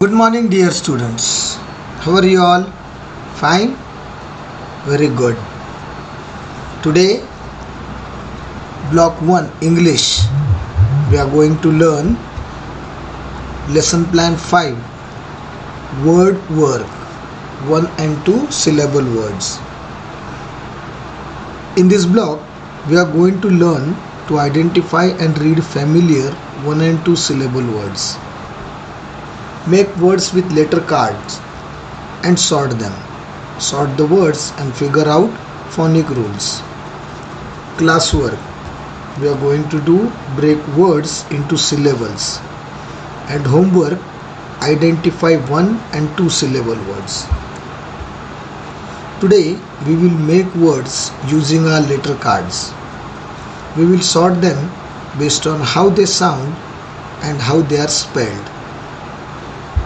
Good morning, dear students. How are you all? Fine? Very good. Today, Block 1 English. We are going to learn Lesson Plan 5 Word Work 1 and 2 syllable words. In this block, we are going to learn to identify and read familiar 1 and 2 syllable words. Make words with letter cards and sort them. Sort the words and figure out phonic rules. Classwork. We are going to do break words into syllables. And homework, identify 1 and 2 syllable words. Today we will make words using our letter cards. We will sort them based on how they sound and how they are spelled.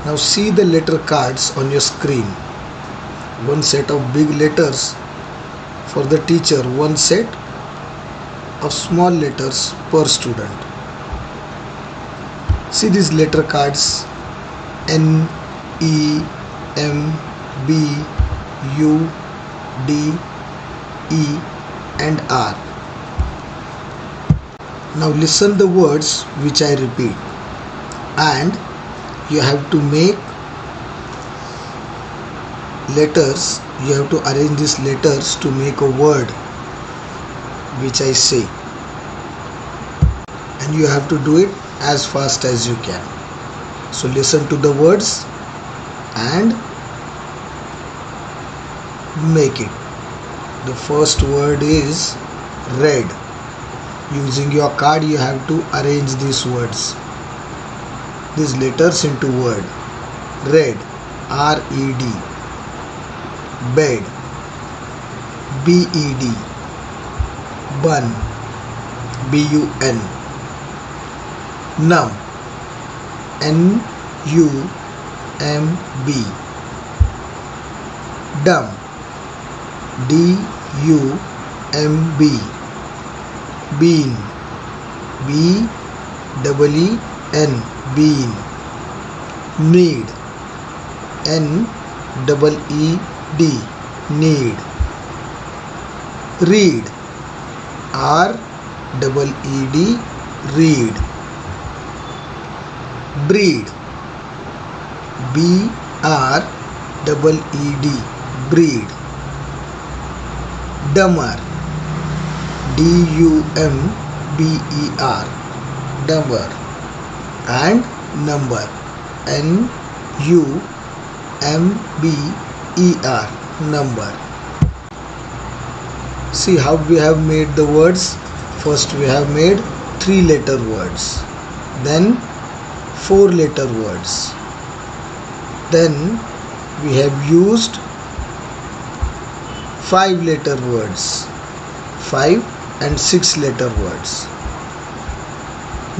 Now see the letter cards on your screen. One set of big letters for the teacher, one set of small letters per student. See these letter cards: N, E, M, B, U, D, E and R. Now listen the words which I repeat, and you have to make letters, you have to arrange these letters to make a word which I say, and you have to do it as fast as you can. So listen to the words and make it. The first word is red. Using your card you have to arrange these words, these letters into word. Red, R-E-D. Bed, B-E-D. Bun, B-U-N. Numb, N-U-M-B. Dumb, D-U-M-B. Bean, B-E-E-N. Bean. Need, N-E-E-D. Need. Read, R-E-E-D. Read. Breed, B-R-E-E-D. Breed. Dumber, D-U-M-B-E-R. Dumber. And number, N-U-M-B-E-R. Number. See how we have made the words. First we have made 3-letter words, then 4-letter words, then we have used 5-letter words, 5 and 6-letter words.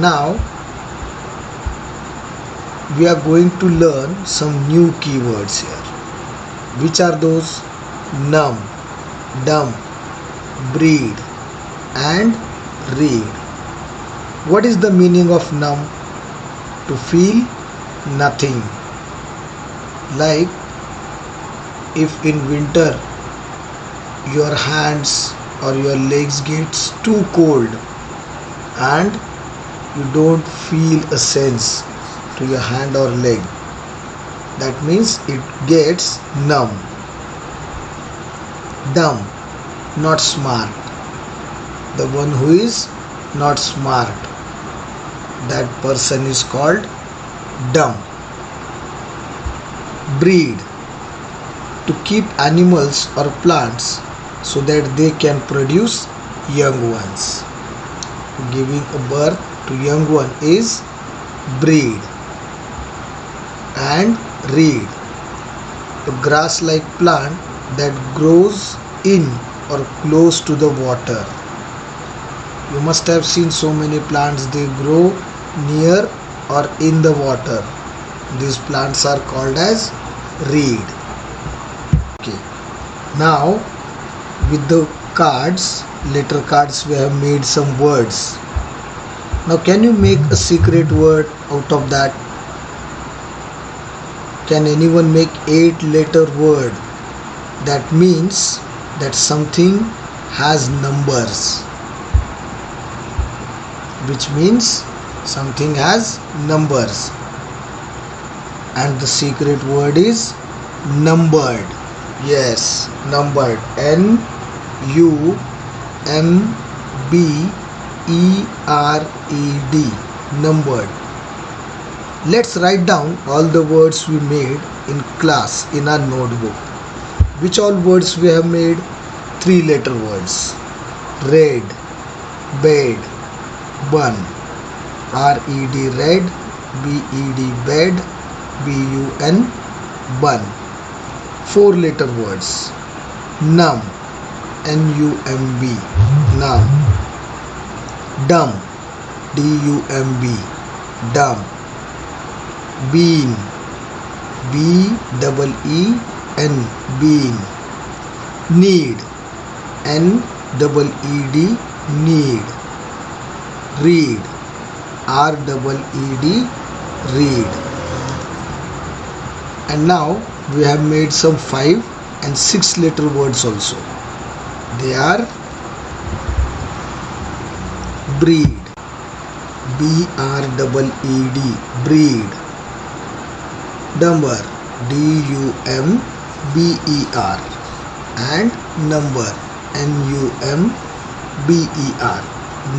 Now we are going to learn some new keywords here. Which are those? Numb, dumb, breed and read. What is the meaning of numb? To feel nothing. Like if in winter your hands or your legs gets too cold and you don't feel a sense to your hand or leg, that means it gets numb. Dumb, not smart. The one who is not smart, that person is called dumb. Breed, to keep animals or plants so that they can produce young ones. Giving a birth to young one is breed. And reed, a grass-like plant that grows in or close to the water. You must have seen so many plants, they grow near or in the water. These plants are called as reed. Okay. Now with the cards, letter cards, we have made some words. Now can you make a secret word out of that? can anyone make 8-letter word? That means that something has numbers. Which means something has numbers. And the secret word is numbered. Yes, numbered. N-U-M-B-E-R-E-D. Numbered. Let's write down all the words we made in class in our notebook. Which all words we have made? 3-letter words. Red, bed, bun. R-E-D, red. B-E-D, bed. B-U-N, bun. 4-letter words. Numb, N-U-M-B, numb. Dumb, D-U-M-B, dumb. Bean, B-E-E-N, bean. Need, N-E-E-D, need. Read, R-E-E-D, read. And now we have made some 5 and 6-letter words also. They are breed, B-R-E-E-D, breed. Dumber, D-U-M-B-E-R, and number, N-U-M-B-E-R,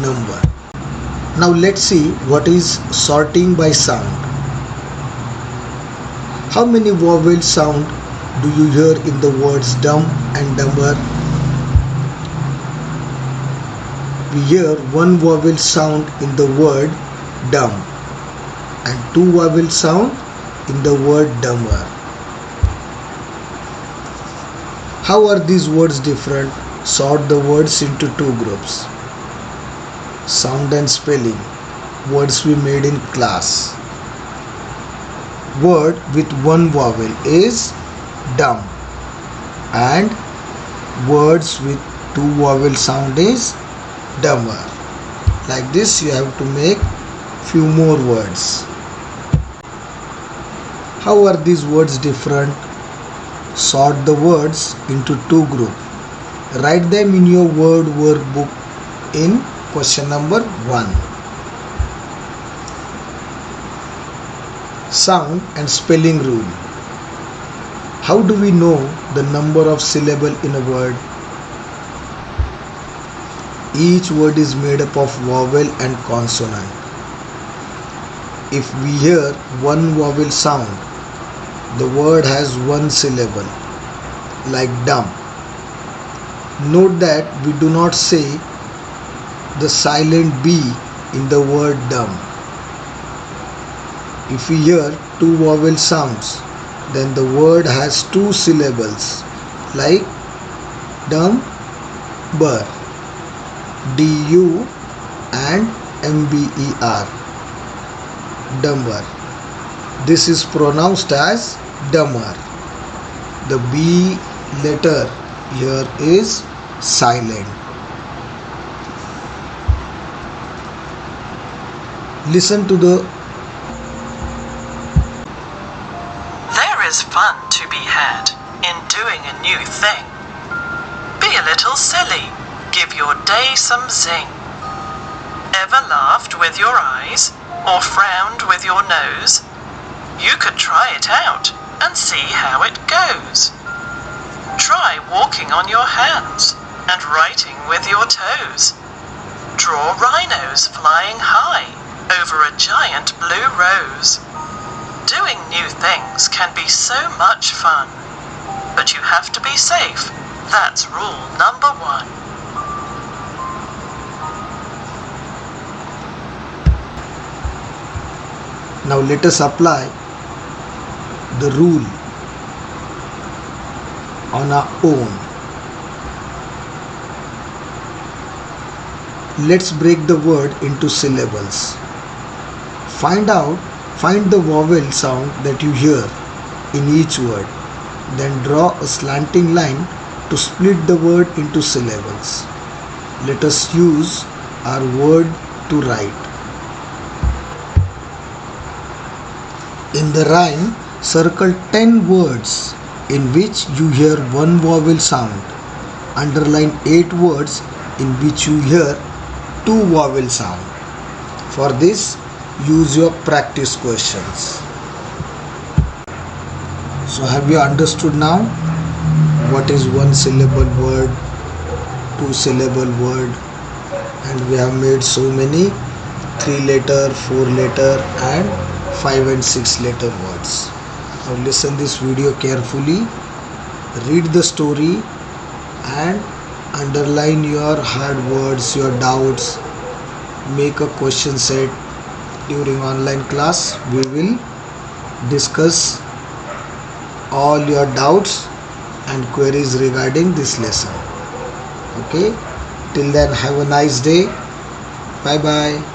number. Now let's see what is sorting by sound. How many vowel sound do you hear in the words dumb and dumber? We hear 1 vowel sound in the word dumb and 2 vowel sound in the word dumber. How are these words different? Sort the words into 2 groups. Sound and spelling. Words we made in class. Word with 1 vowel is dumb and words with 2 vowel sound is dumber. Like this you have to make few more words. How are these words different? Sort the words into 2 groups. Write them in your word workbook in question number 1. Sound and spelling rule. How do we know the number of syllables in a word? Each word is made up of vowel and consonant. If we hear 1 vowel sound, the word has 1 syllable, like dumb. Note that we do not say the silent B in the word dumb. If we hear 2 vowel sounds, then the word has 2 syllables, like dumber, D-U and M-B-E-R, dumber. This is pronounced as dumber. The B letter here is silent. Listen to the There is fun to be had in doing a new thing. Be a little silly, give your day some zing. Ever laughed with your eyes or frowned with your nose? You could try it out and see how it goes. Try walking on your hands and writing with your toes. Draw rhinos flying high over a giant blue rose. Doing new things can be so much fun, but you have to be safe. That's rule number 1. Now let us apply the rule on our own. Let's break the word into syllables. Find the vowel sound that you hear in each word. Then draw a slanting line to split the word into syllables. Let us use our word to write. In the rhyme, Circle 10 words in which you hear one vowel sound. Underline 8 words in which you hear two vowel sound. For this, use your practice questions. So have you understood now what is one syllable word, two syllable word, and we have made so many 3 letter, 4 letter and 5 and 6 letter words. Now listen this video carefully, read the story and underline your hard words, your doubts, make a question set. During online class we will discuss all your doubts and queries regarding this lesson. Okay, till then have a nice day. Bye bye.